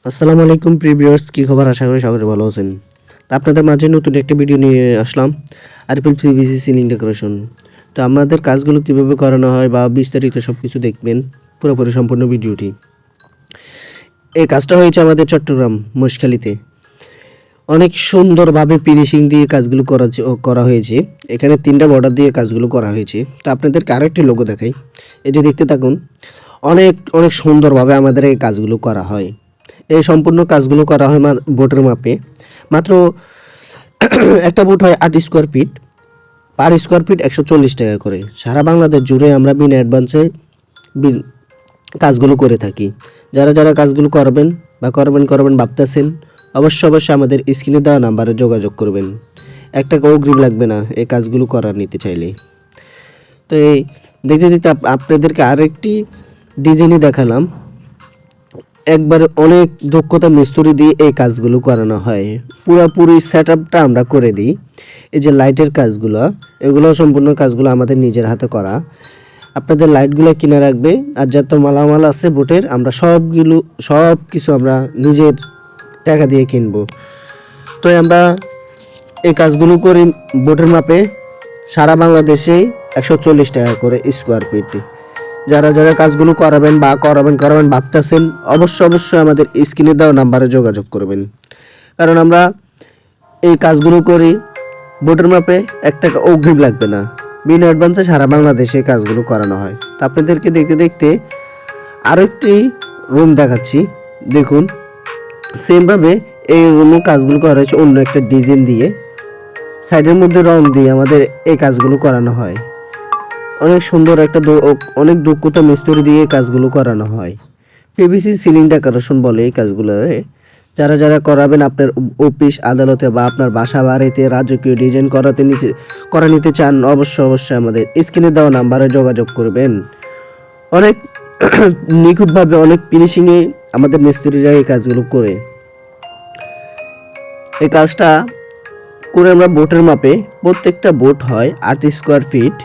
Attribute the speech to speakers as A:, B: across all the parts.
A: আসসালামু আলাইকুম প্রিভিউয়ার্স, কি খবর? আশা করি সকলে ভালো আছেন। তো আপনাদের মাঝে নতুন একটা ভিডিও নিয়ে আসলাম, আরপিএল পিভিসি সিলিং ডেকোরেশন। তো আমাদের কাজগুলো কিভাবে করানো হয় বা বিস্তারিত সব কিছু দেখবেন পুরোপুরি সম্পূর্ণ ভিডিওটি। এই কাজটা হয়েছে আমাদের চট্টগ্রাম মহেশখালীতে। অনেক সুন্দরভাবে ফিনিশিং দিয়ে কাজগুলো করা হয়েছে। এখানে 3টা বর্ডার দিয়ে কাজগুলো করা হয়েছে। তো আপনাদেরকে আরেকটি লোগো দেখাই, এই যে দেখতে থাকুন। অনেক অনেক সুন্দরভাবে আমাদের এই কাজগুলো করা হয়। এই সম্পূর্ণ কাজগুলো করা হয় বোটের মাপে। মাত্র একটা বোট হয় 8 square feet, per square feet 140 টাকা করে। সারা বাংলাদেশ জুড়ে আমরা বিনা অ্যাডভান্সে কাজগুলো করে থাকি। যারা যারা কাজগুলো করবেন বা করবেন ভাবতেছেন, অবশ্যই আমাদের স্ক্রিনে দেওয়া নাম্বারে যোগাযোগ করবেন। একটা অগ্রিম লাগবে না এই কাজগুলো করার নিতে চাইলে। তো এই দেখতে দেখতে আপনাদেরকে আরেকটি ডিজাইনই দেখালাম। একবারে অনেক দক্ষতা মিস্ত্রি দিয়ে এই কাজগুলো করানো হয়। পুরোপুরি সেট আপটা আমরা করে দিই। এই যে লাইটের কাজগুলো, এগুলো সম্পূর্ণ কাজগুলো আমাদের নিজের হাতে করা। আপনাদের লাইটগুলো কিনে রাখবে, আর যত মালামাল আছে বোটের আমরা সব কিছু আমরা নিজের টাকা দিয়ে কিনবো। তো আমরা এই কাজগুলো করি বোটের মাপে। সারা বাংলাদেশে 140 টাকা করে স্কোয়ার ফিট। যারা যারা কাজগুলো করাবেন বা করাবেন ভাবতেছেন, অবশ্যই আমাদের স্ক্রিনে দেওয়া নাম্বারে যোগাযোগ করবেন। কারণ আমরা এই কাজগুলো করি বোটের মাপে, 1 টাকা অগ্রিম লাগবে না। বিনা অ্যাডভান্সে সারা বাংলাদেশে কাজগুলো করানো হয়। তো আপনাদেরকে দেখতে দেখতে আরেকটি রুম দেখাচ্ছি। দেখুন, সেমভাবে এই রুমও কাজগুলো করা হয়েছে অন্য একটা ডিজাইন দিয়ে। সাইডের মধ্যে রং দিয়ে আমাদের এই কাজগুলো করানো হয়। অনেক সুন্দর একটা অনেক দক্ষতা মিস্ত্রি দিয়ে কাজগুলো করানো হয়। পিভিসি সিলিং ডেকোরেশন বলে এই কাজগুলো। যারা যারা করাবেন আপনার অফিস আদালতে বা আপনার বাসা বাড়িতে রাজকীয় ডিজাইন করা নিতে চান, অবশ্যই আমাদের স্ক্রিনে দেওয়া নাম্বারে যোগাযোগ করবেন। অনেক নিখুঁতভাবে অনেক ফিনিশিংয়ে আমাদের মিস্ত্রিরা এই কাজগুলো করে। এই কাজটা করে আমরা বোটের মাপে, প্রত্যেকটা বোট হয় 8 স্কোয়ার ফিট।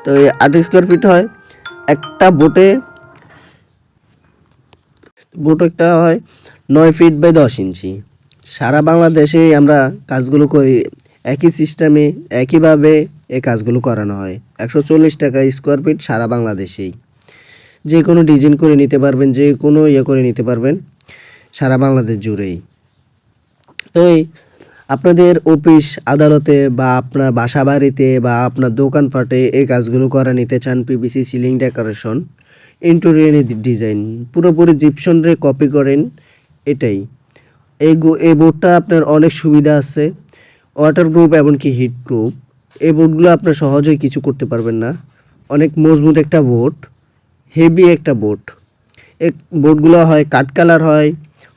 A: তো এই 8 স্কোয়ার ফিট হয় একটা বোটে। একটা হয় 9 ফিট বাই 10 ইঞ্চি। সারা বাংলাদেশে আমরা কাজগুলো করি একই সিস্টেমে, একইভাবে এই কাজগুলো করানো হয়। 140 টাকা স্কোয়ার ফিট সারা বাংলাদেশেই। যে কোনো ডিজাইন করে নিতে পারবেন, যে কোনো করে নিতে পারবেন সারা বাংলাদেশ জুড়েই। তো এই আপনাদের অফিস আদালতে বা আপনার বাসা বাড়িতে বা আপনার দোকানপাটে এই কাজগুলো করা নিতে চান, PVC ceiling decoration interior design পুরোপুরি জিপসন রে কপি করেন। এটাই এই বোর্ডটা আপনার অনেক সুবিধা আছে, ওয়াটার প্রুফ এমনকি হিট প্রুফ। এই বোর্ডগুলো আপনার সহজেই কিছু করতে পারবেন না। অনেক মজবুত একটা বোর্ড, হেভি একটা বোর্ড। এই বোর্ডগুলো হয় কাঠ কালার হয়,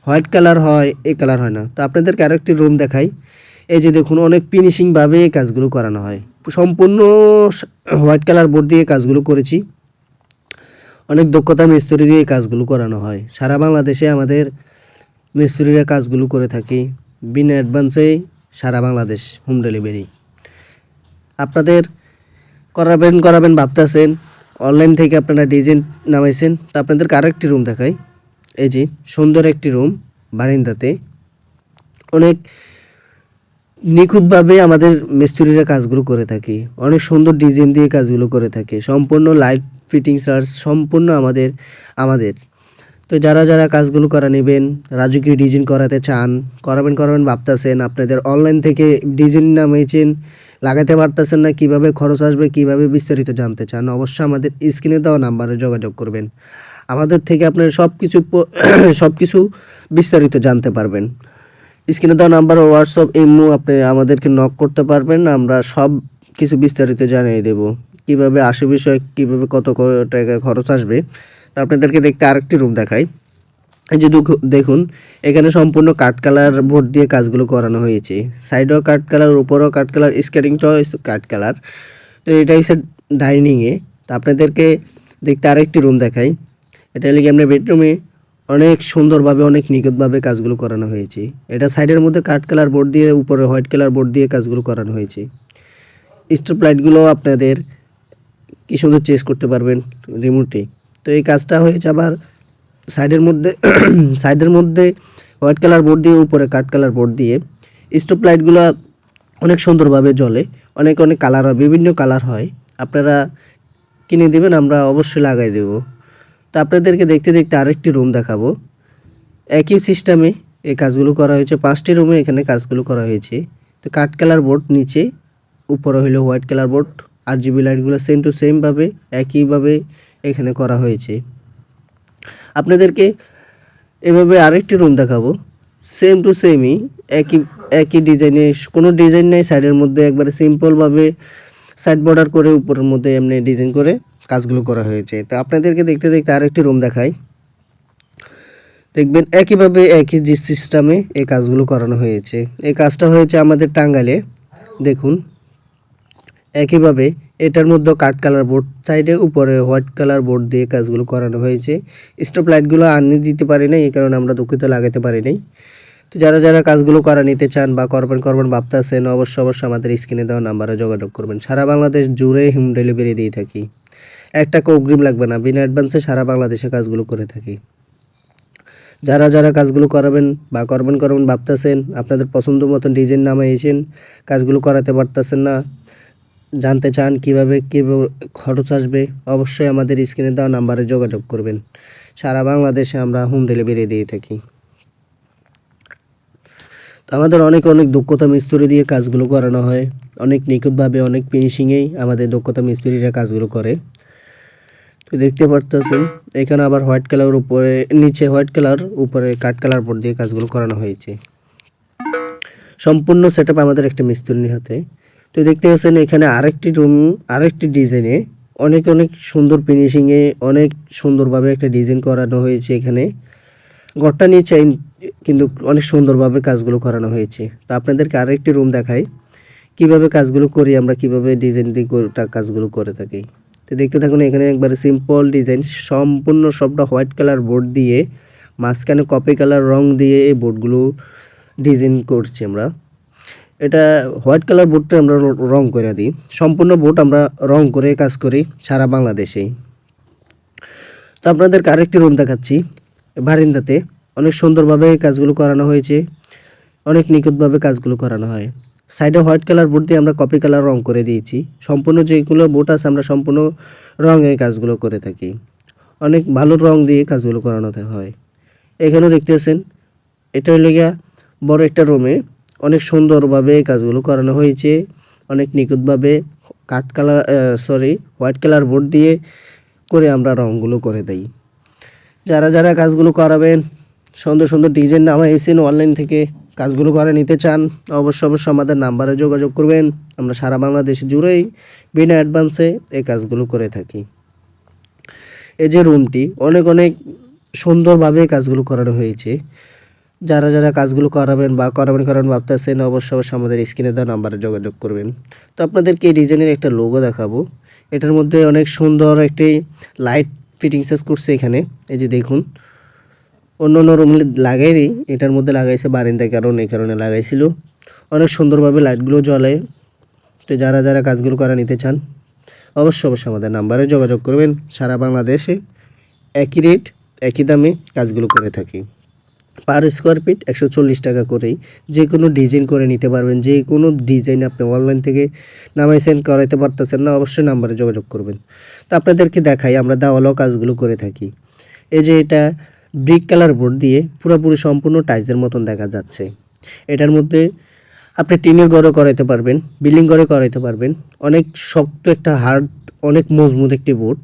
A: হোয়াইট কালার হয়, এই কালার হয় না। তো আপনাদেরকে আরেকটি রুম দেখাই। এই যে দেখুন, অনেক ফিনিশিংভাবে এই কাজগুলো করানো হয়। সম্পূর্ণ হোয়াইট কালার বোর্ড দিয়ে কাজগুলো করেছি। অনেক দক্ষতা মিস্ত্রি দিয়ে এই কাজগুলো করানো হয়। সারা বাংলাদেশে আমাদের মিস্ত্রিরা কাজগুলো করে থাকি বিনা অ্যাডভান্সে, সারা বাংলাদেশ হোম ডেলিভারি। আপনাদের করাবেন ভাবতেছেন, অনলাইন থেকে আপনারা ডিজাইন নামাইছেন। তো আপনাদেরকে আরেকটি রুম দেখাই। এই যে সুন্দর একটি রুম বারিন্দাতে। অনেক নিখুঁতভাবে আমাদের মিস্ত্রিরা কাজগুলো করে থাকি। অনেক সুন্দর ডিজাইন দিয়ে কাজগুলো করে থাকে। সম্পূর্ণ লাইট ফিটিং চার্জ সম্পূর্ণ আমাদের। তো যারা যারা কাজগুলো করা নেবেন, রাজকীয় ডিজাইন করাতে চান, করাবেন ভাবতেছেন, আপনাদের অনলাইন থেকে ডিজাইন নামিয়েছেন, লাগাতে পারতেছেন না, কিভাবে খরচ আসবে, কিভাবে বিস্তারিত জানতে চান, অবশ্যই আমাদের স্ক্রিনে দেওয়া নাম্বারে যোগাযোগ করবেন। আমাদের থেকে আপনার সব কিছু বিস্তারিত জানতে পারবেন। স্ক্রিনে দেওয়া নাম্বার ও হোয়াটসঅ্যাপ ইমো আপনি আমাদেরকে নক করতে পারবেন। আমরা সব কিছু বিস্তারিত জানিয়ে দেব, কিভাবে আসে বিষয়, কিভাবে কত টাকা খরচ আসবে। তা আপনাদেরকে দেখতে আরেকটি রুম দেখাই। এই যে দেখুন, এখানে সম্পূর্ণ কাঠ কালার বোর্ড দিয়ে কাজগুলো করানো হয়েছে। সাইডেও কাঠ কালার, উপরেও কাঠ কালার, স্কেটিংটাও কাঠ কালার। তো এটা হচ্ছে ডাইনিংয়ে। তো আপনাদেরকে দেখতে আরেকটি রুম দেখাই। এটা হলে কি আপনার বেডরুমে অনেক সুন্দরভাবে অনেক নিখুঁতভাবে কাজগুলো করানো হয়েছে। এটা সাইডের মধ্যে কাঠ কালার বোর্ড দিয়ে, উপরে হোয়াইট কালার বোর্ড দিয়ে কাজগুলো করানো হয়েছে। স্ট্রিপ লাইটগুলো আপনাদের কি সুন্দর চেঞ্জ করতে পারবেন রিমোটে। তো এই কাজটা হয়েছে আবার সাইডের মধ্যে সাইডের মধ্যে হোয়াইট কালার বোর্ড দিয়ে উপরে কাঠ কালার বোর্ড দিয়ে স্টপ লাইটগুলো অনেক সুন্দরভাবে জ্বলে, অনেক অনেক কালার হয়, বিভিন্ন কালার হয়। আপনারা কিনে দেবেন, আমরা অবশ্যই লাগাই দেব। তো আপনাদেরকে দেখতে দেখতে আরেকটি রুম দেখাবো। একই সিস্টেমে এই কাজগুলো করা হয়েছে, 5টি রুমে এখানে কাজগুলো করা হয়েছে। তো কাঠ কালার বোর্ড নিচে, উপরে হলো হোয়াইট কালার বোর্ড, RGB লাইটগুলো সেম টু সেমভাবে একইভাবে এখানে করা হয়েছে। আপনাদেরকে এভাবে আরেকটি রুম দেখাবো, সেম টু সেমই, একই একই ডিজাইনে, কোনো ডিজাইন নেই সাইডের মধ্যে, একবারে সিম্পলভাবে সাইড বর্ডার করে উপরের মধ্যে এমনি ডিজাইন করে কাজগুলো করা হয়েছে। তো আপনাদেরকে দেখতে দেখতে আরেকটি রুম দেখাই, দেখবেন একইভাবে একই যে সিস্টেমে এই কাজগুলো করানো হয়েছে। এই কাজটা হয়েছে আমাদের টাঙ্গাইলে। দেখুন একইভাবে এটার মধ্যে কাঠ কালার বোর্ড, সাইডে উপরে হোয়াইট কালার বোর্ড দিয়ে কাজগুলো করানো হয়েছে। স্টপ লাইটগুলো আনি দিতে পারি নাই, এই কারণে আমরা দুঃখিত, লাগাতে পারি নাই। তো যারা যারা কাজগুলো করা নিতে চান বা করবেন ভাবতেছেন, অবশ্যই আমাদের স্ক্রিনে দেওয়া নাম্বারে যোগাযোগ করবেন। সারা বাংলাদেশ জুড়ে হোম ডেলিভারি দিয়ে থাকি, এক টাকা অগ্রিম লাগবে না, বিনা অ্যাডভান্সে সারা বাংলাদেশে কাজগুলো করে থাকি। যারা যারা কাজগুলো করাবেন বা করবেন ভাবতেছেন, আপনাদের পছন্দ মতন ডিজাইন নামাইছেন, কাজগুলো করাতে পারতেছেন না, জানতে চান কিভাবে খরচ আসবে, অবশ্যই আমাদের স্ক্রিনে দেওয়া নাম্বারে যোগাযোগ করবেন। সারা বাংলাদেশে আমরা হোম ডেলিভারি দিয়ে থাকি। তো আমাদের অনেক অনেক দক্ষতা মিস্ত্রি দিয়ে কাজগুলো করানো হয়, অনেক নিখুঁতভাবে, অনেক ফিনিশিংয়েই আমাদের দক্ষতা মিস্ত্রিরা কাজগুলো করে। তো দেখতে পারতেছেন এখানে আবার হোয়াইট কালার উপরে, নিচে হোয়াইট কালার, উপরে কাঠ কালার বোর্ড দিয়ে কাজগুলো করানো হয়েছে। সম্পূর্ণ সেটআপ আমাদের একটা মিস্ত্রির হাতে। তো দেখতে পাচ্ছেন এখানে আরেকটি রুম, আরেকটি ডিজাইনে অনেক অনেক সুন্দর ফিনিশিংয়ে অনেক সুন্দরভাবে একটা ডিজাইন করানো হয়েছে। এখানে ঘরটা নিচে কিন্তু অনেক সুন্দরভাবে কাজগুলো করানো হয়েছে। তো আপনাদেরকে আরেকটি রুম দেখাই, কিভাবে কাজগুলো করি আমরা, কিভাবে ডিজাইন দিয়ে কাজগুলো করে থাকি। তো দেখতে থাকুন, এখানে একবারে সিম্পল ডিজাইন, সম্পূর্ণ সবটা হোয়াইট কালার বোর্ড দিয়ে মাঝখানে কপি কালার রং দিয়ে এই বোর্ডগুলো ডিজাইন করছি আমরা। এটা হোয়াইট কালার বোর্ডটা আমরা রং করে দিই, সম্পূর্ণ বোর্ড আমরা রং করে কাজ করি সারা বাংলাদেশেই। তো আপনাদেরকে আরেকটি রুম দেখাচ্ছি, বারিন্দাতে অনেক সুন্দরভাবে কাজগুলো করানো হয়েছে, অনেক নিখুঁতভাবে কাজগুলো করানো হয়। সাইডে হোয়াইট কালার বোর্ড দিয়ে আমরা কপি কালার রং করে দিয়েছি, সম্পূর্ণ যেগুলো বোর্ড আছে আমরা সম্পূর্ণ রঙে কাজগুলো করে থাকি, অনেক ভালো রং দিয়ে কাজগুলো করানো হয়। এখানেও দেখতেছেন এটা হলো গিয়া বড় একটা রুমে অনেক সুন্দরভাবে কাজগুলো করানো হয়েছে, অনেক নিখুঁতভাবে কাঠ কালার হোয়াইট কালার বোর্ড দিয়ে করে আমরা রঙগুলো করে দিই। যারা যারা কাজগুলো করাবেন, সুন্দর সুন্দর ডিজাইন নামাইছেন অনলাইন থেকে, কাজগুলো করে নিতে চান, অবশ্যই আমাদের নাম্বারে যোগাযোগ করবেন। আমরা সারা বাংলাদেশ জুড়েই বিনা অ্যাডভান্সে এই কাজগুলো করে থাকি। এই যে রুমটি অনেক অনেক সুন্দরভাবে কাজগুলো করানো হয়েছে। যারা যারা কাজগুলো করাবেন বা করাবেন ভাবতেছেন, অবশ্যই আমাদের স্ক্রিনে দেওয়া নাম্বারে যোগাযোগ করবেন। তো আপনাদেরকে এই ডিজাইনের একটা লোগো দেখাবো, এটার মধ্যে অনেক সুন্দর একটি লাইট ফিটিংসেস করছে এখানে। এই যে দেখুন, অন্য অন্য রুম লাগাইনি, এটার মধ্যে লাগাইছে বারিন্দার কারণে, এই কারণে লাগাইছিল, অনেক সুন্দরভাবে লাইটগুলো জ্বলে। তো যারা যারা কাজগুলো করা নিতে চান, অবশ্যই আমাদের নাম্বারে যোগাযোগ করবেন। সারা বাংলাদেশে একই রেট, একই দামে কাজগুলো করে থাকি। পার স্কোয়ার ফিট 140 টাকা করেই যে কোনো ডিজাইন করে নিতে পারবেন। যে কোনো ডিজাইন আপনি অনলাইন থেকে নামাইছেন, করাইতে পারতেছেন না, অবশ্যই নাম্বারে যোগাযোগ করবেন। তো আপনাদেরকে দেখাই আমরা দেওয়ালও কাজগুলো করে থাকি। এই যে এটা ব্রিক কালার বোর্ড দিয়ে পুরোপুরি সম্পূর্ণ টাইলসের মতন দেখা যাচ্ছে। এটার মধ্যে আপনি টিনের ঘরে করাইতে পারবেন, বিল্ডিং ঘরে করাইতে পারবেন। অনেক শক্ত একটা হার্ড, অনেক মজবুত একটি বোর্ড।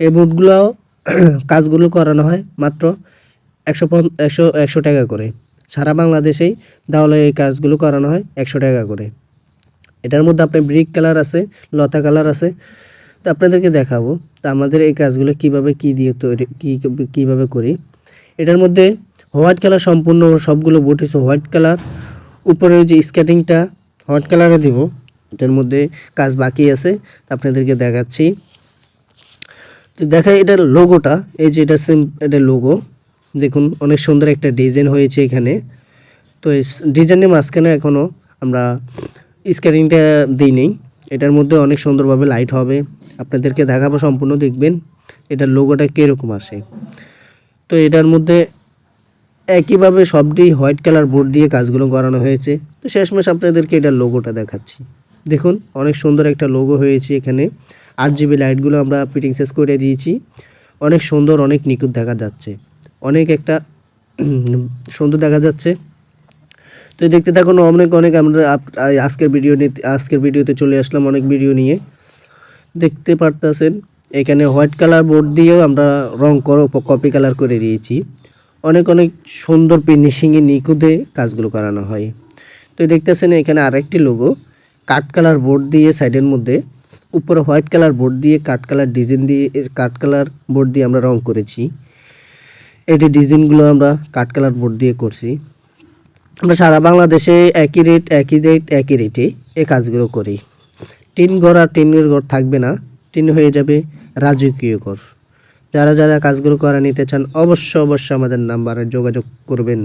A: এই বোর্ডগুলো কাজগুলো করানো হয় মাত্র 100 টাকা করে। সারা বাংলাদেশেই দেওয়ালে এই কাজগুলো করানো হয় 100 টাকা করে। এটার মধ্যে আপনার ব্রিক কালার আছে, লতা কালার আছে। তো আপনাদেরকে দেখাবো তো আমাদের এই কাজগুলো কিভাবে কি দিয়ে তৈরি, কীভাবে করি। এটার মধ্যে হোয়াইট কালার, সম্পূর্ণ সবগুলো বোর্ড হচ্ছে হোয়াইট কালার। উপরের যে স্কেটিংটা হোয়াইট কালারে দিব, এটার মধ্যে কাজ বাকি আছে, আপনাদেরকে দেখাচ্ছি। তো দেখাই এটার লোগোটা, এই যে এটা লোগো দেখুন, অনেক সুন্দর একটা ডিজাইন হয়েছে এখানে। তো এই ডিজাইনের মাঝখানে এখনও আমরা স্কেটিংটা দিই নেই, এটার মধ্যে অনেক সুন্দরভাবে লাইট হবে, আপনাদেরকে দেখাবো, সম্পূর্ণ দেখবেন এটার লোগোটা কীরকম আসে। তো এটার মধ্যে একইভাবে সবটি হোয়াইট কালার বোর্ড দিয়ে কাজগুলো করানো হয়েছে। তো শেষমেশ আপনাদেরকে এটার লোগোটা দেখাচ্ছি। দেখুন অনেক সুন্দর একটা লোগো হয়েছে এখানে। 8 GB লাইটগুলো আমরা ফিটিং শেষ করে দিয়েছি। অনেক সুন্দর, অনেক নিখুঁত দেখা যাচ্ছে, অনেক একটা সুন্দর দেখা যাচ্ছে। তো দেখতে থাকুন, অনেক অনেক আমরা আজকের ভিডিওতে চলে আসলাম অনেক ভিডিও নিয়ে। দেখতে পারতেছেন এখানে হোয়াইট কালার বোর্ড দিয়েও আমরা রং কপি কালার করে দিয়েছি। অনেক অনেক সুন্দর ফিনিশিংয়ে নিখুঁতে কাজগুলো করানো হয়। তো দেখতেছেন এখানে আরেকটি লোগো কাঠ কালার বোর্ড দিয়ে সাইডের মধ্যে, উপরে হোয়াইট কালার বোর্ড দিয়ে কাঠ কালার ডিজাইন দিয়ে কাঠ কালার বোর্ড দিয়ে আমরা রং করেছি। এটি ডিজাইনগুলো আমরা কাঠ কালার বোর্ড দিয়ে করছি। আমরা সারা বাংলাদেশে একই রেটে এই কাজগুলো করি। টিনের ঘর থাকবে না, টিন হয়ে যাবে রাজকীয় ঘর। যারা কাজগুলো করা নিতে চান অবশ্যই আমাদের নাম্বারে যোগাযোগ করবেন।